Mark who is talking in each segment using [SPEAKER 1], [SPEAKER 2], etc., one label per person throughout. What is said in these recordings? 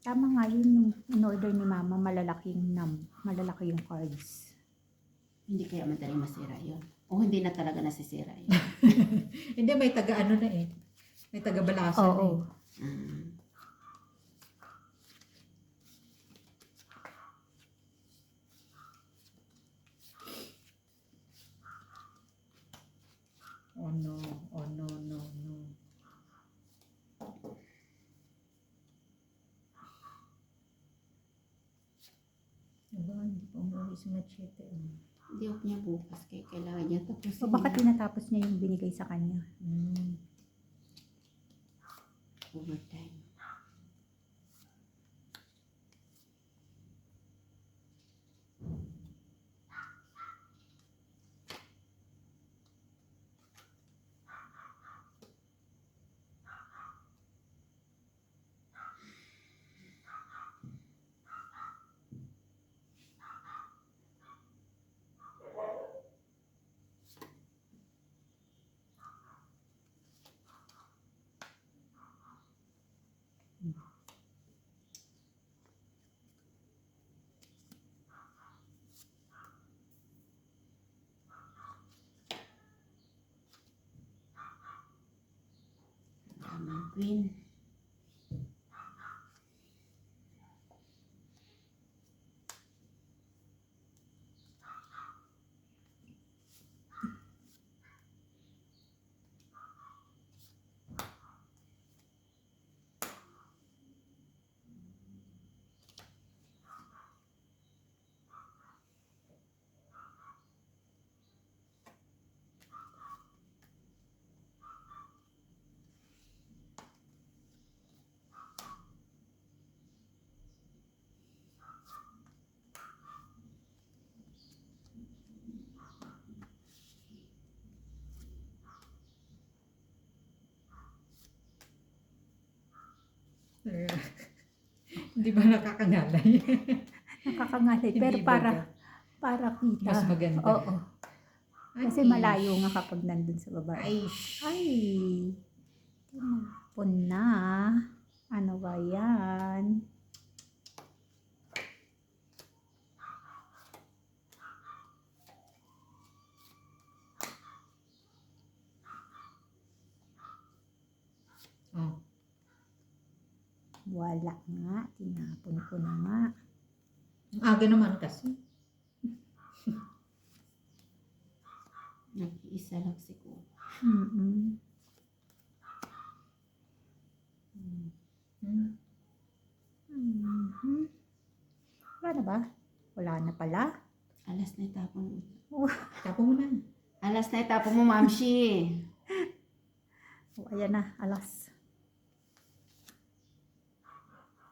[SPEAKER 1] Tama nga yun yung in-order ni Mama, malalaki yung cards.
[SPEAKER 2] Hindi kaya madaling masira yun. O hindi na talaga nasisira yun.
[SPEAKER 3] Hindi, may taga ano na eh. May taga balasan
[SPEAKER 1] Oo.
[SPEAKER 3] eh.
[SPEAKER 2] Ah.
[SPEAKER 3] Oh no, oh no, no, no. Diba, hindi pa umuwi si Machete.
[SPEAKER 2] Hindi off niya bukas. Kaya kailangan niya tapusin.
[SPEAKER 1] So baka tinatapos niya yung binigay sa kanya.
[SPEAKER 2] Overtime. Daming queen.
[SPEAKER 3] Hindi ba nakakangalay?
[SPEAKER 1] Nakakangalay, pero
[SPEAKER 3] Hindi
[SPEAKER 1] para kita.
[SPEAKER 3] Mas maganda.
[SPEAKER 1] Oo. Kasi
[SPEAKER 3] Ay.
[SPEAKER 1] malayo nga kapag nandun sa baba.
[SPEAKER 3] Ay.
[SPEAKER 1] Ay. Tinapon na. Ano ba yan?
[SPEAKER 3] Oh.
[SPEAKER 1] Wala nga. Tinapon ko na nga.
[SPEAKER 3] Ang aga naman kasi.
[SPEAKER 2] Nag-iisa lang siguro.
[SPEAKER 1] Mm-mm. Mhm. Wala na ba? Wala na pala.
[SPEAKER 2] Alas na itapon mo.
[SPEAKER 3] Tapo mo na.
[SPEAKER 2] Alas na itapon mo, Mamshi.
[SPEAKER 1] Ayan na, alas.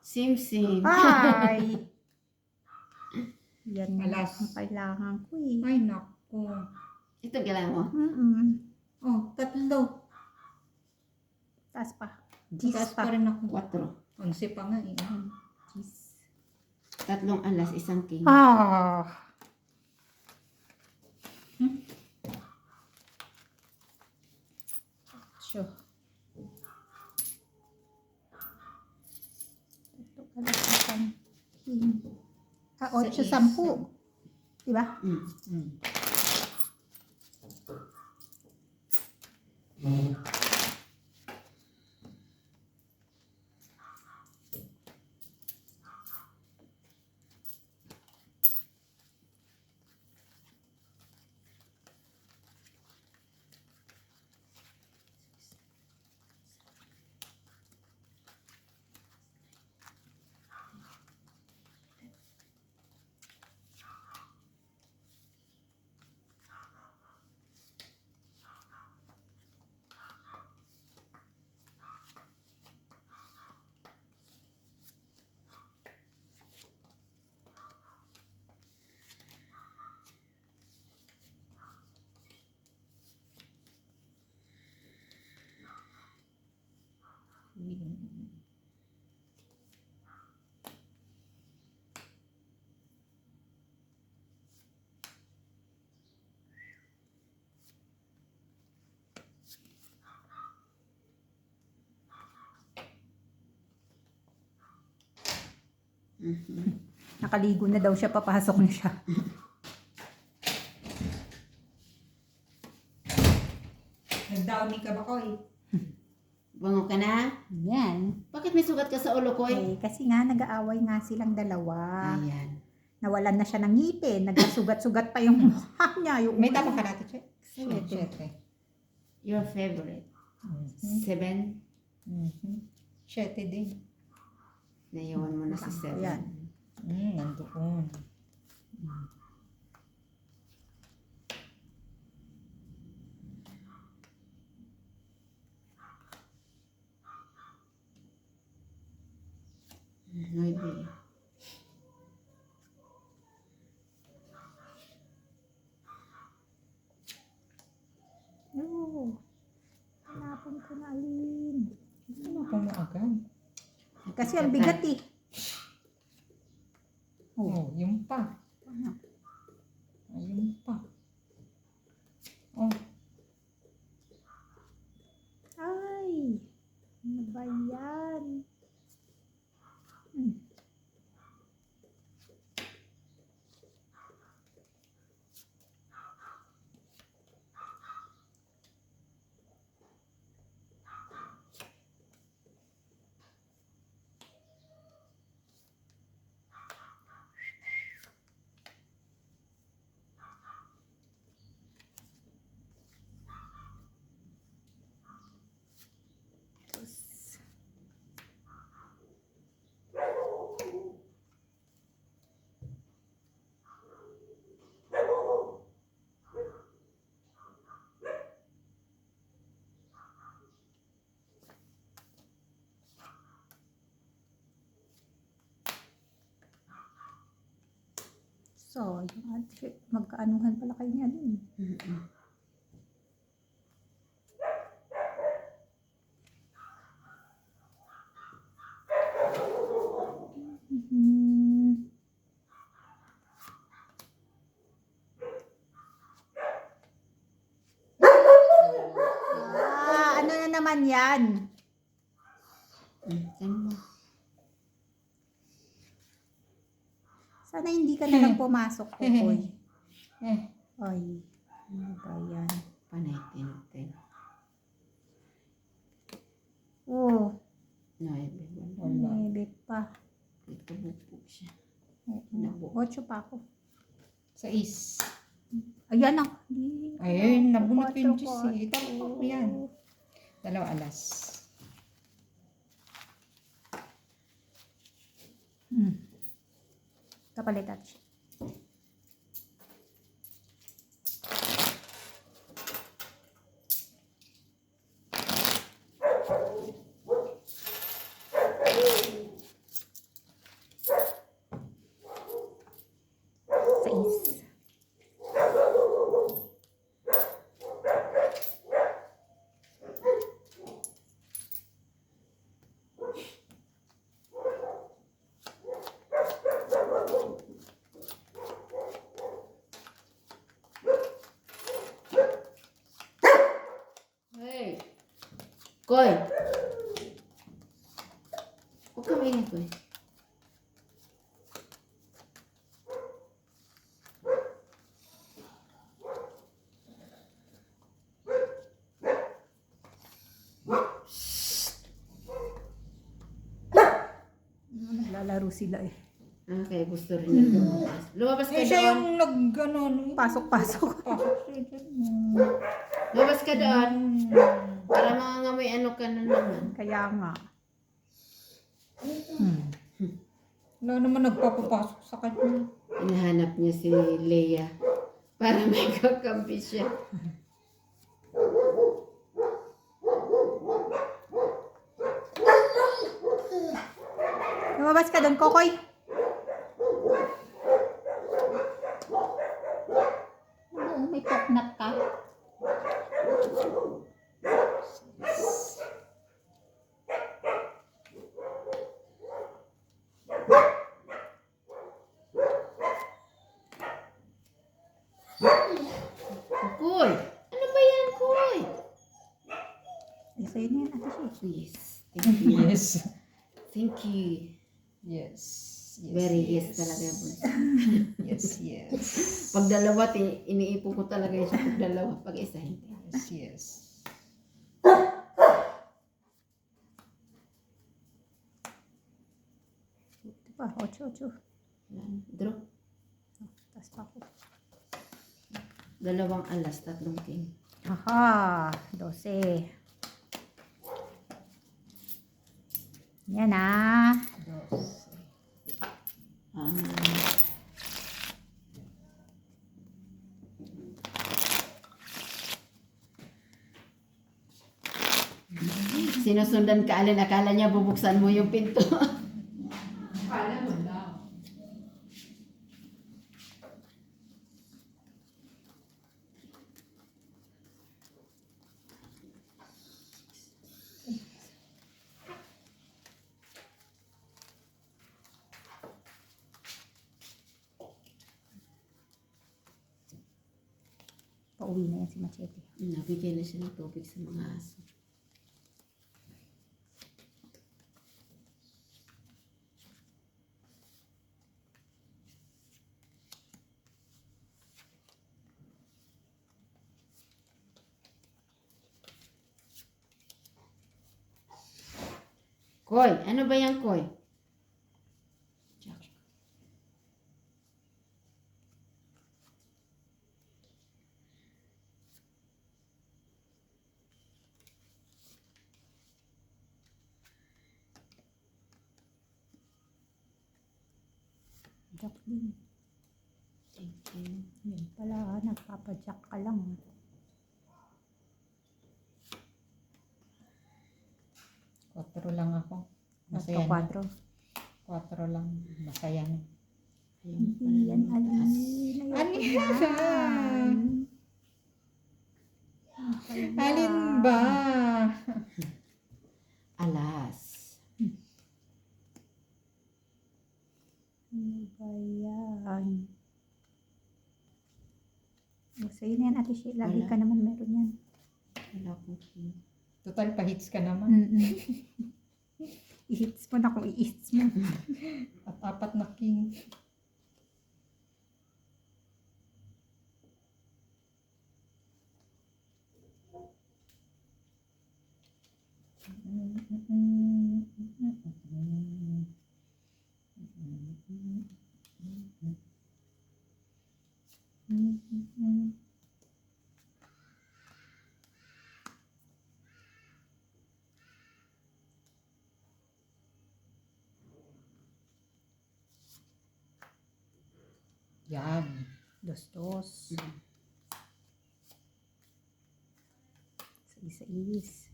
[SPEAKER 2] Sim-sim.
[SPEAKER 1] Ay! Yan nga
[SPEAKER 3] Alas.
[SPEAKER 1] ang kailangan ko eh.
[SPEAKER 3] Ay, naku.
[SPEAKER 2] Ito kailangan mo.
[SPEAKER 3] Oh, 3.
[SPEAKER 1] Taas pa.
[SPEAKER 3] Taas pa rin ako.
[SPEAKER 2] 4.
[SPEAKER 3] 11 pa nga eh.
[SPEAKER 1] Jeez.
[SPEAKER 2] 3 alas, 1 king.
[SPEAKER 1] Ah!
[SPEAKER 3] Sure.
[SPEAKER 1] Ito alas isang king. 8,
[SPEAKER 3] Sa
[SPEAKER 1] 10. Diba?
[SPEAKER 2] Mhm.
[SPEAKER 1] Nakaligo na daw siya, papasok na siya.
[SPEAKER 3] Nag-downy ka ba, Koy?
[SPEAKER 2] Bango ka na?
[SPEAKER 1] Yan.
[SPEAKER 2] Bakit may sugat ka sa ulo, Koy?
[SPEAKER 1] Eh, kasi nga, nag-aaway nga silang dalawa.
[SPEAKER 2] Ayan.
[SPEAKER 1] Nawalan na siya ng ngipin. Nagsugat-sugat pa yung mukha niya. Yung
[SPEAKER 3] May tama ka natin, Che?
[SPEAKER 2] Siyete. Your favorite?
[SPEAKER 3] Mhm.
[SPEAKER 2] 7?
[SPEAKER 3] Mhm. 7 din.
[SPEAKER 2] Naiwan mo na si 7.
[SPEAKER 1] Ayan.
[SPEAKER 3] Nandoon.
[SPEAKER 2] Nuebe.
[SPEAKER 1] Oo. Hanapin ko na alin.
[SPEAKER 3] Ano pa mo agad?
[SPEAKER 1] Kasi ang bigat eh.
[SPEAKER 3] Oh, yung pa. Ayun pa. Oh,
[SPEAKER 1] Ay. Ano ba yan? Hmm. So, yung magkaanuhan pala kayo niya dun.
[SPEAKER 2] Mhm.
[SPEAKER 1] Mhm. Ano na naman yan?
[SPEAKER 2] Saan mo?
[SPEAKER 1] Sana hindi ka na lang pumasok, Kokoy.
[SPEAKER 3] eh.
[SPEAKER 1] Ay, ano ba yan?
[SPEAKER 2] Panay tintin.
[SPEAKER 1] Oh,
[SPEAKER 2] Nuebe.
[SPEAKER 3] Wala.
[SPEAKER 1] may pa.
[SPEAKER 2] Nagkabupog siya.
[SPEAKER 1] Oo. 8 pa ako.
[SPEAKER 3] 6.
[SPEAKER 1] Ayan ako.
[SPEAKER 3] Ayun, nabunot ko yung
[SPEAKER 1] Quatro,
[SPEAKER 3] juice. Ito,
[SPEAKER 1] quatro.
[SPEAKER 3] yan. 2 alas.
[SPEAKER 1] Kapalitan siya. Sais.
[SPEAKER 2] Hey! Koy! Huwag ka maingay, Koy.
[SPEAKER 1] Naglalaro sila eh.
[SPEAKER 2] Ah, kaya gusto rin niya lumabas. Lumabas ka
[SPEAKER 3] Eh, siya
[SPEAKER 2] doon.
[SPEAKER 3] yung nag-ano.
[SPEAKER 1] Pasok-pasok.
[SPEAKER 3] Pasok siya dyan.
[SPEAKER 2] Lumabas ka doon.
[SPEAKER 3] Mm.
[SPEAKER 2] Para mangangamoy ano ka na naman.
[SPEAKER 1] Kaya nga.
[SPEAKER 3] Wala naman nagpapapasok sa kanya.
[SPEAKER 2] Hinahanap niya si Leia. Para may kakampi siya.
[SPEAKER 1] Lumabas ka doon, Kokoy. Oo, may poknat ka.
[SPEAKER 2] Koy! Ano ba yan, Koy?
[SPEAKER 1] Ay, sa'yo na yan, Ate Shi.
[SPEAKER 2] Yes. Thank you.
[SPEAKER 3] Yes.
[SPEAKER 2] Thank you.
[SPEAKER 3] Yes.
[SPEAKER 2] Very yes talaga yung bunso.
[SPEAKER 3] Yes, yes.
[SPEAKER 2] Pag dalawa, iniipon ko talaga yung sa pag dalawa. Pag isa, hindi.
[SPEAKER 3] Yes, yes.
[SPEAKER 1] Ito pa, 8.
[SPEAKER 2] Yan. Draw.
[SPEAKER 1] Tapos pa ako.
[SPEAKER 2] 2 alas, 3 king.
[SPEAKER 1] Aha, 12. Yan ah.
[SPEAKER 3] Dos.
[SPEAKER 2] Ah. Sinusundan ka, Alin. Akala niya bubuksan mo yung pinto.
[SPEAKER 3] Kala mo lang.
[SPEAKER 1] Pauwi na yan si Machete.
[SPEAKER 2] Nabigay na siya ng tubig sa mga aso. Koy, ano ba yan, Koy? Jack.
[SPEAKER 1] Jack din.
[SPEAKER 2] Thank you.
[SPEAKER 1] Yan pala, nagpapajack ka lang.
[SPEAKER 3] Kwatro lang ako. Masaya na.
[SPEAKER 1] Nagpa 4.
[SPEAKER 3] Kwatro lang. Masaya na.
[SPEAKER 2] Ayun pala
[SPEAKER 1] Hindi yan,
[SPEAKER 2] yung taas.
[SPEAKER 1] Alin.
[SPEAKER 3] Alin
[SPEAKER 1] Ayoko
[SPEAKER 3] ba?
[SPEAKER 1] yan.
[SPEAKER 3] Alin ba?
[SPEAKER 2] Alas.
[SPEAKER 1] Ano ba yan? Sa'yo na yan, Ate Shi. Lagi
[SPEAKER 2] Wala.
[SPEAKER 1] ka naman meron yan.
[SPEAKER 2] Wala akong king.
[SPEAKER 3] Total pa-hits ka naman.
[SPEAKER 1] I-hits mo na kung i-hits mo.
[SPEAKER 3] At 4 na king. Yan.
[SPEAKER 1] 2. Sa is.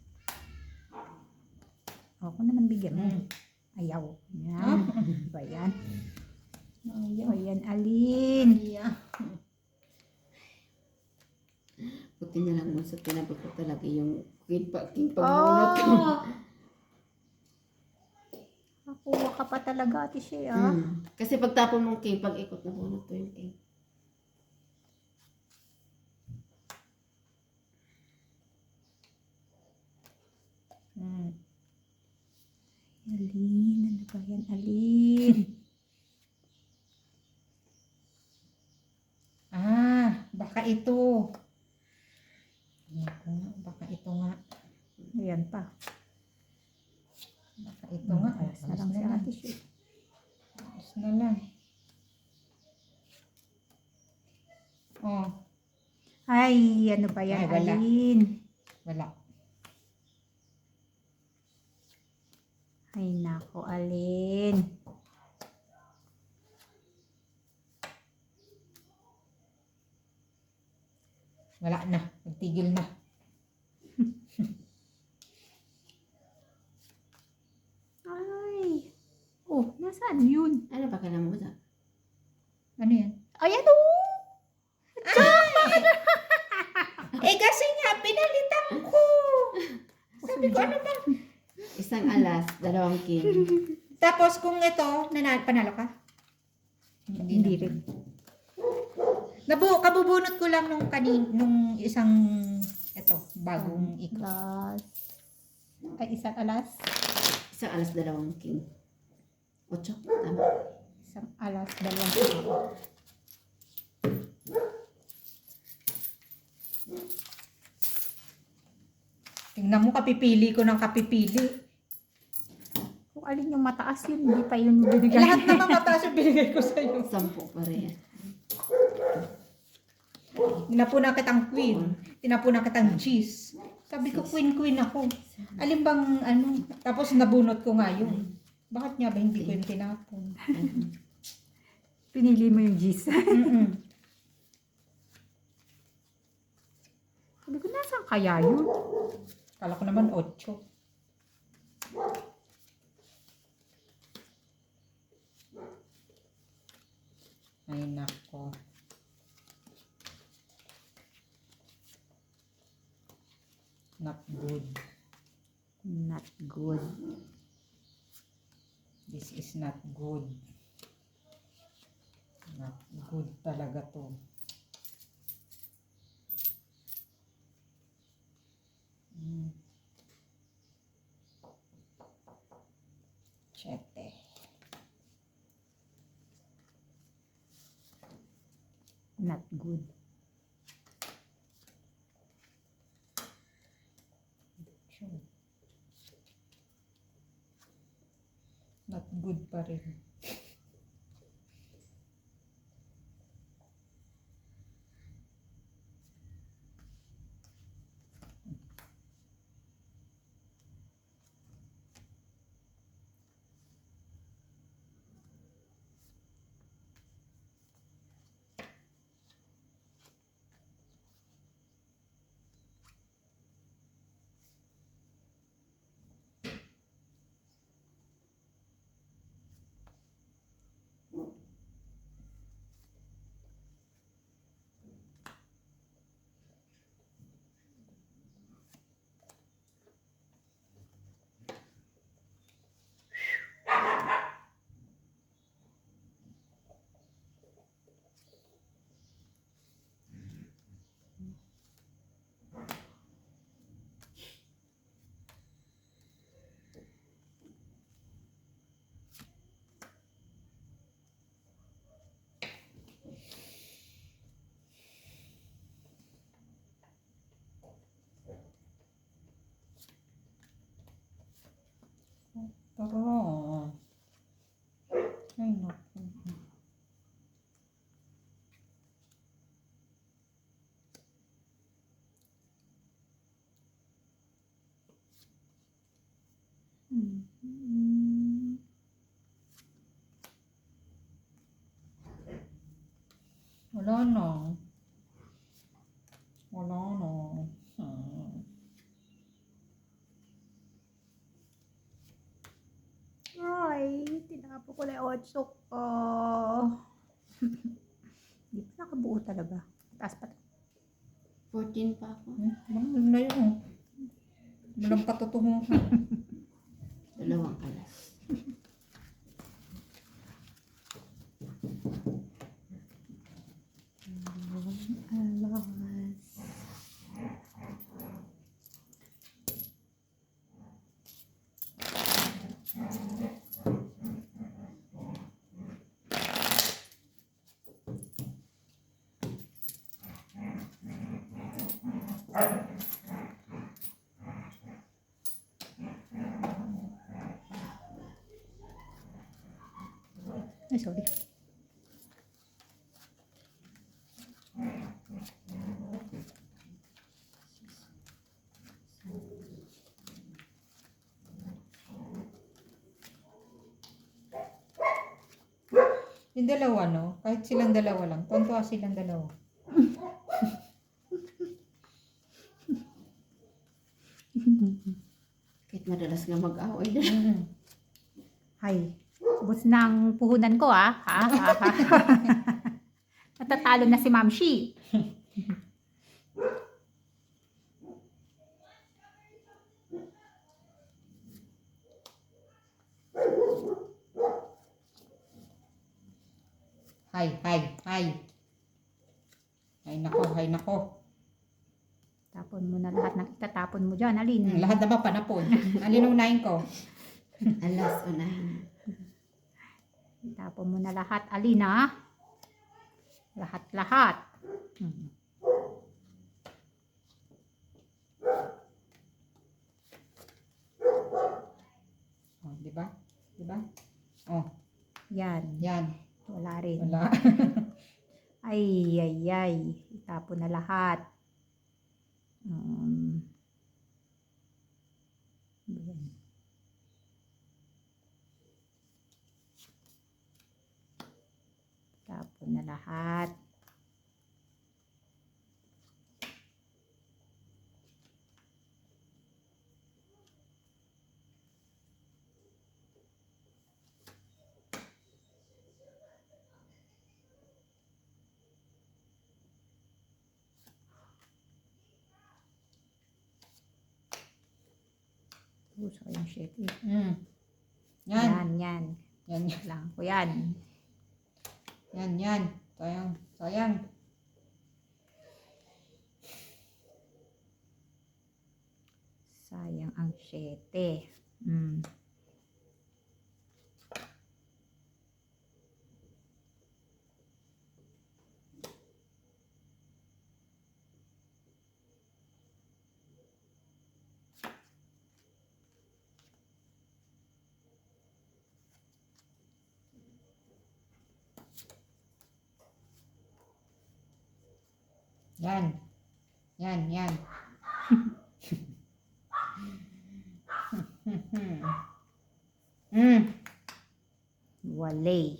[SPEAKER 1] Ako naman bigyan mo. Ayaw. Yan. Ba yan? Ayaw. Yan, Alin.
[SPEAKER 3] Yeah.
[SPEAKER 2] Buti na lang mo sa tinabi ko talaga yung king pagbunot ko.
[SPEAKER 1] Nakuha ka pa talaga, Ate Shi, ah.
[SPEAKER 2] Kasi pagtapon mong king, pag ikot na bunot ko yung king.
[SPEAKER 1] Alin, ano ba yan, Alin?
[SPEAKER 3] Baka ito. Baka ito nga.
[SPEAKER 1] Ayan pa.
[SPEAKER 3] Baka ito nga.
[SPEAKER 1] Alas na lang si Ate Shi.
[SPEAKER 3] Alas na lang. Oh,
[SPEAKER 1] Ay, ano ba yan,
[SPEAKER 3] Ay, wala.
[SPEAKER 1] Alin?
[SPEAKER 3] wala.
[SPEAKER 1] Ay, nako, Alin.
[SPEAKER 3] Wala na. Nagtigil na.
[SPEAKER 1] Ay. Oh, nasaan yun?
[SPEAKER 2] Ano ba kailangan mo sa?
[SPEAKER 3] Ano yan?
[SPEAKER 1] Ayan, oh!
[SPEAKER 3] Kasi nga, pinalitan ko. Sabi ko, ano ba?
[SPEAKER 2] Isang alas, 2 king.
[SPEAKER 3] Tapos kung ito, panalo ka?
[SPEAKER 1] Hindi rin.
[SPEAKER 3] Kabubunot ko lang nung isang, ito, bagong ikot.
[SPEAKER 1] Plus, ay, isang alas.
[SPEAKER 2] Isang alas, 2 king. 8, tama.
[SPEAKER 1] alas 2
[SPEAKER 3] Tingnan mo, kapipili ko ng kapipili.
[SPEAKER 1] Kung alin yung mataas yun, hindi pa yun binigay.
[SPEAKER 3] Lahat naman mataas yung binigay ko sa'yo.
[SPEAKER 2] 10 pa rin.
[SPEAKER 3] Tinapunan kitang queen. Tinapunan kitang cheese. Sabi ko, queen ako. Alin bang ano? Tapos nabunot ko nga yun. Bakit nga ba hindi ko yung tinapon?
[SPEAKER 1] Pinili mo yung G's.
[SPEAKER 3] Mm-mm.
[SPEAKER 1] Sabi ko, nasaan kaya yun?
[SPEAKER 3] Kala ko naman 8. Ay nako. Not good.
[SPEAKER 1] Not good.
[SPEAKER 3] This is not good. Not good talaga to. Mm. 7.
[SPEAKER 1] Not good.
[SPEAKER 3] Not good pa rin. Pero, ay naku. Wala na. Wala na.
[SPEAKER 1] Ay, tinapo ko na yung 8 ko. Hindi pa nakabuo talaga. Taas pa.
[SPEAKER 2] 14 pa ako.
[SPEAKER 3] Ano na yun? Walang katotohanan.
[SPEAKER 2] 2 alas.
[SPEAKER 1] Alas. Ay, sorry.
[SPEAKER 3] Yung dalawa, no? Kahit silang dalawa lang. Tontuwa silang dalawa.
[SPEAKER 2] Kahit madalas nga mag-away na.
[SPEAKER 1] Hay, ubos na ang puhunan ko ha. Natatalo na si Ma'am Shi.
[SPEAKER 3] Hay. Hay nako.
[SPEAKER 1] Tapon mo na lahat ng itatapon mo dyan, Alin.
[SPEAKER 3] Lahat na ba panapon? Alin unahin ko?
[SPEAKER 2] Alas unahin.
[SPEAKER 1] Itapon mo na lahat, Alina. Lahat-lahat.
[SPEAKER 3] Oh, di ba? Di ba? Oh,
[SPEAKER 1] Yan.
[SPEAKER 3] yan.
[SPEAKER 1] Wala rin.
[SPEAKER 3] Wala.
[SPEAKER 1] Ay. Itapon na lahat. Yan. Tapon na lahat. Sa yung shit.
[SPEAKER 3] Mm. Yan.
[SPEAKER 1] Yan.
[SPEAKER 3] Yan.
[SPEAKER 1] Lang ko yan.
[SPEAKER 3] Yan. Sayang.
[SPEAKER 1] Sayang ang 7.
[SPEAKER 3] Yan.
[SPEAKER 1] Walay.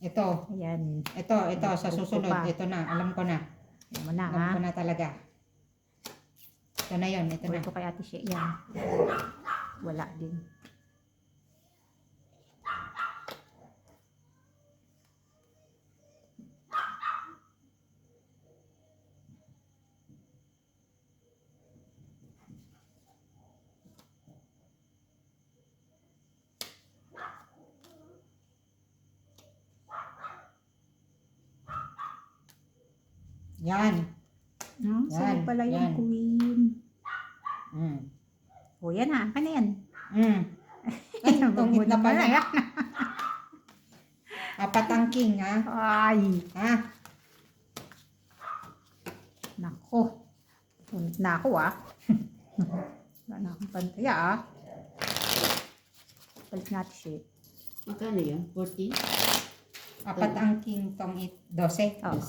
[SPEAKER 3] Ito.
[SPEAKER 1] Ayan.
[SPEAKER 3] Ito, sa susunod.
[SPEAKER 1] Pa.
[SPEAKER 3] Ito na, alam ko na.
[SPEAKER 1] Ayan mo na,
[SPEAKER 3] Alam
[SPEAKER 1] ha?
[SPEAKER 3] ko na talaga. Ito na yun, ito na.
[SPEAKER 1] Ito kay Ate Shea. Yan. Wala din.
[SPEAKER 3] Yan.
[SPEAKER 1] Sa'yo pala yung
[SPEAKER 3] yan.
[SPEAKER 1] queen. O, yan ha. Ano yan?
[SPEAKER 3] Ay, tungit na pala.
[SPEAKER 1] Yan.
[SPEAKER 3] Apat ang king, ha?
[SPEAKER 1] Ay.
[SPEAKER 3] Ha?
[SPEAKER 1] Nako. Punit na ako, Wala na akong pantaya, Palit natin siya.
[SPEAKER 2] Magkano yun? 40?
[SPEAKER 3] Apat ang king, tong 12.
[SPEAKER 1] Oo.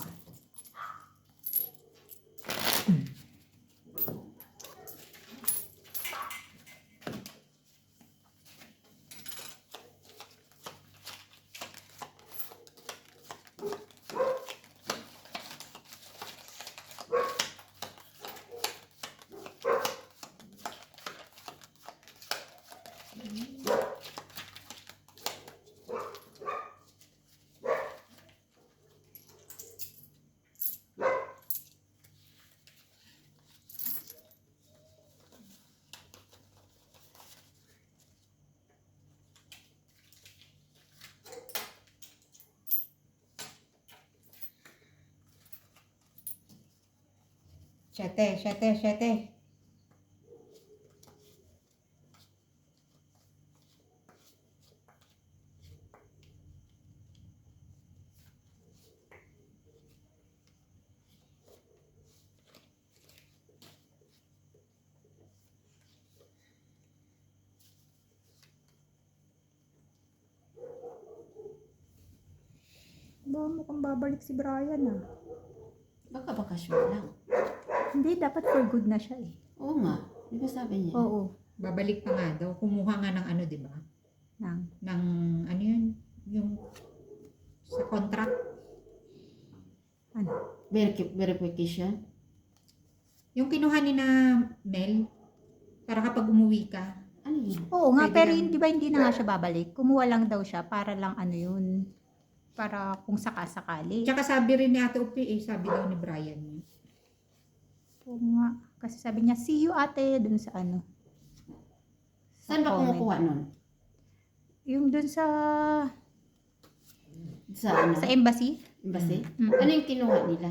[SPEAKER 3] Siyete.
[SPEAKER 1] Ba, mukhang babalik si Brian,
[SPEAKER 2] Baka bakasyon lang.
[SPEAKER 1] Hindi, dapat for good na siya,
[SPEAKER 2] Oo nga. Di ba sabi niya?
[SPEAKER 1] Oo.
[SPEAKER 3] Babalik pa nga daw. Kumuha nga ng ano, di ba? Ng ano yun? Yung sa contract.
[SPEAKER 1] Ano?
[SPEAKER 2] Verification?
[SPEAKER 3] Yung kinuha ni na Mel, para kapag umuwi ka.
[SPEAKER 2] Ano yun?
[SPEAKER 1] Oo nga,
[SPEAKER 3] Pwede
[SPEAKER 1] pero
[SPEAKER 3] lang.
[SPEAKER 1] hindi ba hindi na nga siya babalik? Kumuha lang daw siya para lang ano yun. Para kung sakasakali.
[SPEAKER 3] Tsaka sabi rin ni Ate Upi, sabi daw ni Brian.
[SPEAKER 1] Oo nga. Kasi sabi niya, see you ate, dun sa ano.
[SPEAKER 2] Saan ba
[SPEAKER 1] comment.
[SPEAKER 2] kumukuha nun?
[SPEAKER 1] Yung dun sa
[SPEAKER 2] Sa
[SPEAKER 1] embassy.
[SPEAKER 2] embassy?
[SPEAKER 1] Mm.
[SPEAKER 2] Ano yung kinuha nila?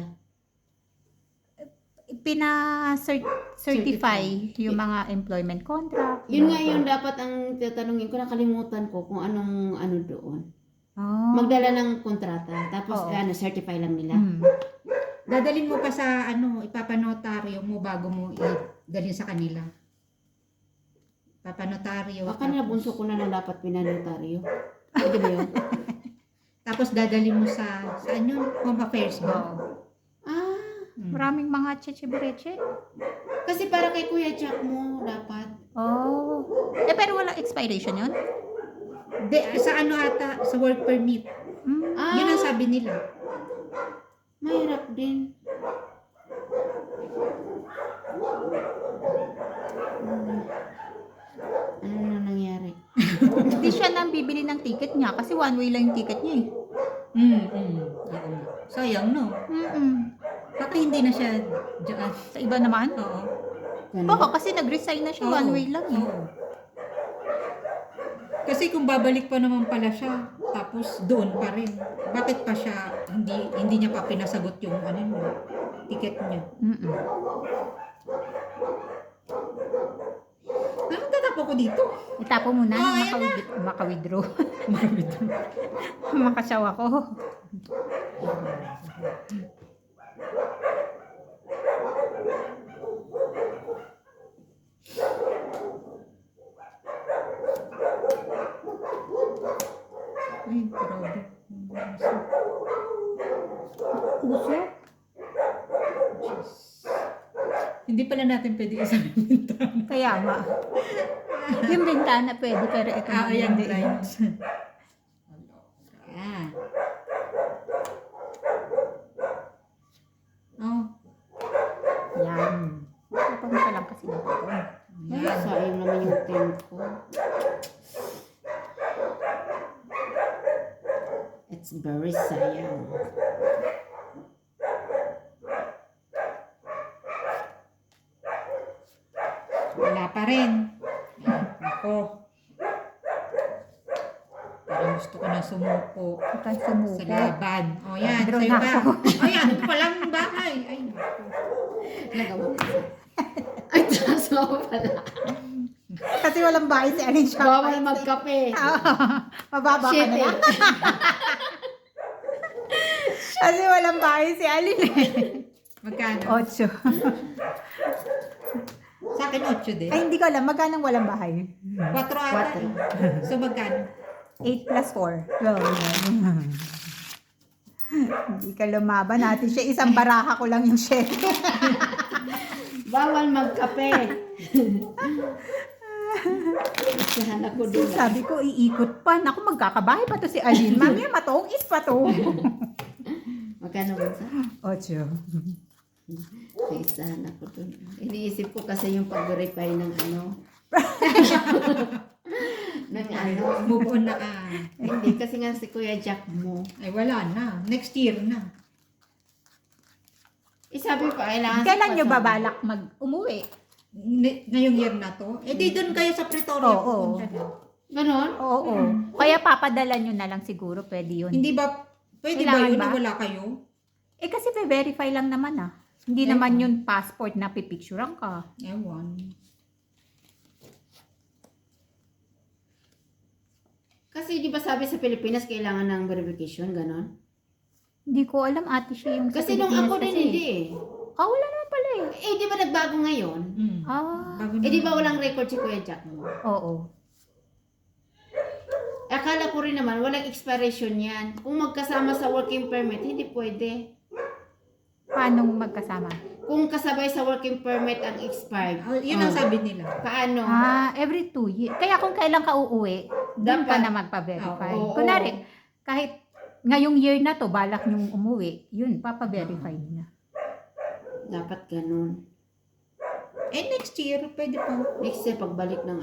[SPEAKER 1] Certify yung mga employment contract.
[SPEAKER 2] Yun nga yung dapat ang tatanungin ko, nakalimutan ko kung anong ano doon.
[SPEAKER 1] Oh.
[SPEAKER 2] Magdala ng kontrata. Tapos,
[SPEAKER 1] Oo.
[SPEAKER 2] certify lang nila.
[SPEAKER 3] Dadalhin mo pa sa ipapanotaryo mo bago mo idalhin sa kanila. Papanotaryo.
[SPEAKER 2] Baka na bunso ko na lang dapat pinanotaryo. Pwede ba yun?
[SPEAKER 3] Tapos dadalhin mo sa saan yun? Home affairs ba?
[SPEAKER 1] Oo.
[SPEAKER 3] Mm.
[SPEAKER 1] Maraming mga cheche-breche.
[SPEAKER 2] Kasi para kay Kuya Jack mo, dapat.
[SPEAKER 1] Oh. Pero walang expiration yun?
[SPEAKER 3] Sa ata, sa work permit. Yun ang sabi nila.
[SPEAKER 2] Mahirap din. Ano na nangyari?
[SPEAKER 1] Hindi siya nang bibili ng ticket niya kasi one way lang yung ticket niya eh.
[SPEAKER 3] Oo nga. Sayang, no? Bakit hindi na siya dyan?
[SPEAKER 1] Sa iba naman?
[SPEAKER 3] Oo.
[SPEAKER 1] Baka kasi nag-resign na siya, one way lang eh.
[SPEAKER 3] Oo. Kasi kung babalik pa naman pala siya, tapos doon pa rin. Bakit pa siya, hindi niya pa pinasagot yung ticket niya? Tatapo ko dito.
[SPEAKER 1] Itapo mo na,
[SPEAKER 3] Oh, ayan
[SPEAKER 1] maka-withdraw. Makasaw ako.
[SPEAKER 3] Ay, grabe.
[SPEAKER 1] Puso?
[SPEAKER 3] Hindi pala natin pwede isang bintana.
[SPEAKER 1] Kaya nga. Yung bintana pwede, pero ito
[SPEAKER 3] Ayan,
[SPEAKER 1] hindi.
[SPEAKER 3] right. Ayan. Oh,
[SPEAKER 1] Yan. Kapag pa lang kasi nito.
[SPEAKER 2] Ay, sayang naman yung tempo. It's very sayang.
[SPEAKER 3] wala pa rin. Ako. Parang gusto ko na sumuko
[SPEAKER 1] Kapag
[SPEAKER 3] sa
[SPEAKER 1] sumuko.
[SPEAKER 3] laban. O yan,
[SPEAKER 1] Draw
[SPEAKER 3] sa'yo
[SPEAKER 1] na
[SPEAKER 3] pa.
[SPEAKER 1] ako.
[SPEAKER 3] O yan, ito pa lang bahay. Ay, naku.
[SPEAKER 2] Nagawa ko siya. Ay, taas mo pala.
[SPEAKER 1] Kasi walang bahay si Alin siya.
[SPEAKER 2] Bawal magkape.
[SPEAKER 1] Mababa ka
[SPEAKER 2] Shit
[SPEAKER 1] na
[SPEAKER 2] eh.
[SPEAKER 1] lang. Kasi walang bahay si Alin eh.
[SPEAKER 3] Magkano?
[SPEAKER 1] 8.
[SPEAKER 3] Sa akin, 8 din.
[SPEAKER 1] Ay, hindi ko alam. Magkano walang bahay?
[SPEAKER 3] 4 ata. eh. So, magkano?
[SPEAKER 1] 8 plus 4. 12. Hindi ka lumaban. Natin siya. Isang baraha ko lang yung share.
[SPEAKER 2] Bawal magkape. Isahan ako doon.
[SPEAKER 1] Sabi ko, iikot pa. Naku, magkakabahay pa to si Alin. Mamaya matongis pa to.
[SPEAKER 2] Magkano ba sa?
[SPEAKER 1] 8.
[SPEAKER 2] Isahan ako doon. Iniisip ko kasi yung pag-verify ng
[SPEAKER 3] Move on na
[SPEAKER 2] Hindi, kasi nga si Kuya Jack mo.
[SPEAKER 3] Ay, wala na. Next year na.
[SPEAKER 2] Sabi pa, kailangan
[SPEAKER 1] Kailan nyo
[SPEAKER 2] pasama.
[SPEAKER 1] babalak umuwi?
[SPEAKER 3] Ngayong year na to. Eh, di doon kayo sa Pretoria.
[SPEAKER 1] Oo.
[SPEAKER 3] pupunta na.
[SPEAKER 2] Ganon?
[SPEAKER 1] Oo. Kaya papadala nyo na lang siguro. Pwede yun.
[SPEAKER 3] Hindi ba, pwede ba
[SPEAKER 1] Kailangan
[SPEAKER 3] yun
[SPEAKER 1] ba?
[SPEAKER 3] na wala kayo?
[SPEAKER 1] Eh kasi verify lang naman ah. Hindi naman yun passport na pipicturean ka.
[SPEAKER 3] Ewan.
[SPEAKER 2] Kasi di ba sabi sa Pilipinas, kailangan ng verification, ganon?
[SPEAKER 1] Hindi ko alam ate siya yung sa
[SPEAKER 2] Kasi nung
[SPEAKER 1] Pilipinas
[SPEAKER 2] ako din,
[SPEAKER 1] kasi.
[SPEAKER 2] hindi eh.
[SPEAKER 1] Ah, wala naman pala eh.
[SPEAKER 2] Eh, di ba nagbago ngayon?
[SPEAKER 1] Ah,
[SPEAKER 3] Bago
[SPEAKER 2] Eh,
[SPEAKER 3] na-
[SPEAKER 2] di ba walang record si Kuya Jack mo?
[SPEAKER 1] oo.
[SPEAKER 2] Akala ko rin naman, walang expiration yan. Kung magkasama sa working permit, hindi pwede.
[SPEAKER 1] Paano magkasama?
[SPEAKER 2] Kung kasabay sa working permit ang expired.
[SPEAKER 3] Oh, yun ang sabi nila.
[SPEAKER 2] Paano?
[SPEAKER 1] Ah, every 2 years. Kaya kung kailan ka uuwi, doon ka
[SPEAKER 2] Dapat.
[SPEAKER 1] na magpa-verify.
[SPEAKER 2] Oo.
[SPEAKER 1] Kunwari, kahit ngayong year na to, balak nyong umuwi, yun, papa-verify nyo na.
[SPEAKER 2] Dapat ganun.
[SPEAKER 3] Eh, next year, pwede pa.
[SPEAKER 2] Next year, pagbalik ng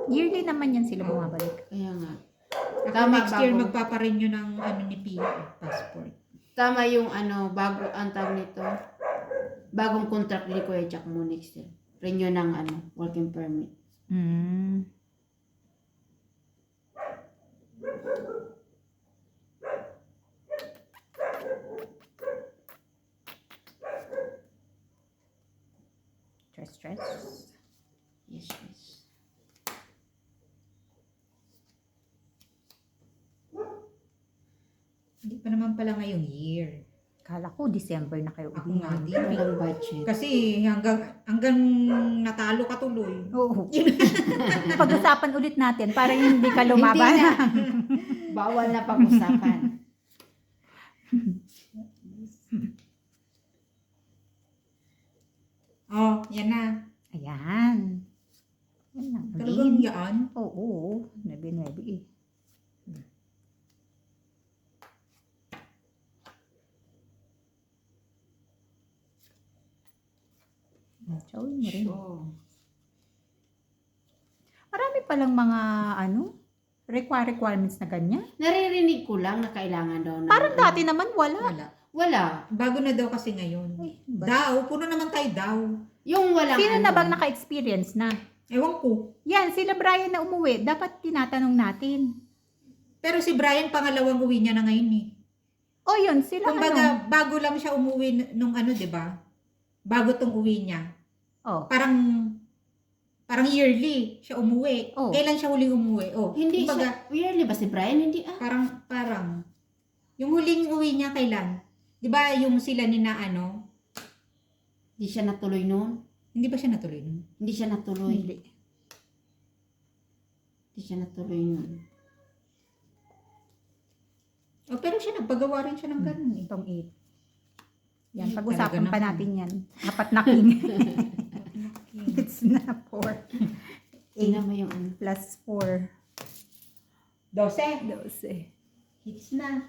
[SPEAKER 1] Yearly naman yan sila bumabalik.
[SPEAKER 2] Kaya nga.
[SPEAKER 3] Ako
[SPEAKER 2] Tama,
[SPEAKER 3] next year,
[SPEAKER 2] bago.
[SPEAKER 3] magpaparenew ng ni Pia, passport.
[SPEAKER 2] Tama yung bago ang tawag nito. Bagong contract ni Kuya Jack mo next year. Renew ng working permit.
[SPEAKER 1] Mm. Stress.
[SPEAKER 2] Yes, yes.
[SPEAKER 3] Hindi pa naman pala ngayong year.
[SPEAKER 1] Kala ko December na kayo
[SPEAKER 3] Ako
[SPEAKER 1] uwi.
[SPEAKER 3] nga din.
[SPEAKER 2] Walang budget.
[SPEAKER 3] Kasi hanggang natalo ka tuloy.
[SPEAKER 1] Oo. Pag-usapan ulit natin para hindi ka lumaban.
[SPEAKER 2] Hindi na. Bawal na pag-usapan.
[SPEAKER 3] Oh, yan na.
[SPEAKER 1] Ayan. Yan lang.
[SPEAKER 3] Talagang yan.
[SPEAKER 1] Oo. 9-9 eh. Showin mo rin.
[SPEAKER 2] So,
[SPEAKER 1] Marami palang mga requirements na ganyan.
[SPEAKER 2] naririnig ko lang na kailangan daw na.
[SPEAKER 1] Parang dati naman wala.
[SPEAKER 3] Wala.
[SPEAKER 2] Wala.
[SPEAKER 3] Bago na daw kasi ngayon.
[SPEAKER 1] Ay,
[SPEAKER 3] Daw, puno naman tayo daw.
[SPEAKER 2] Yung walang
[SPEAKER 1] Sino
[SPEAKER 2] ano.
[SPEAKER 1] na bang naka-experience na?
[SPEAKER 3] Ewan ko.
[SPEAKER 1] Yan, sila Brian na umuwi. Dapat tinatanong natin.
[SPEAKER 3] Pero si Brian, pangalawang uwi niya na ngayon eh.
[SPEAKER 1] O yun, sila
[SPEAKER 3] Kumbaga, bago lang siya umuwi nung di ba? Bago tong uwi niya.
[SPEAKER 1] Oh.
[SPEAKER 3] Parang yearly siya umuwi.
[SPEAKER 1] Oh.
[SPEAKER 3] Kailan siya huling umuwi? Oh,
[SPEAKER 2] Hindi
[SPEAKER 3] kumbaga,
[SPEAKER 2] siya. Yearly ba si Brian? Hindi ah.
[SPEAKER 3] parang. Yung huling uwi niya kailan? Di ba yung sila ni na
[SPEAKER 2] Hindi siya natuloy noon.
[SPEAKER 3] Hindi ba siya natuloy nun?
[SPEAKER 2] Hindi siya natuloy.
[SPEAKER 1] Hindi.
[SPEAKER 2] Hindi siya natuloy noon.
[SPEAKER 3] Oh, pero siya nagpagawa rin siya ng ganun eh.
[SPEAKER 1] Itong 8. Yan,
[SPEAKER 3] Ay,
[SPEAKER 1] pag-usapan
[SPEAKER 3] talaga
[SPEAKER 1] pa
[SPEAKER 3] naman.
[SPEAKER 1] natin yan. Apat na king. It's na 4. 8
[SPEAKER 2] Tingnan mo yung ano.
[SPEAKER 1] plus 4.
[SPEAKER 3] 12.
[SPEAKER 1] 12.
[SPEAKER 3] Hits na.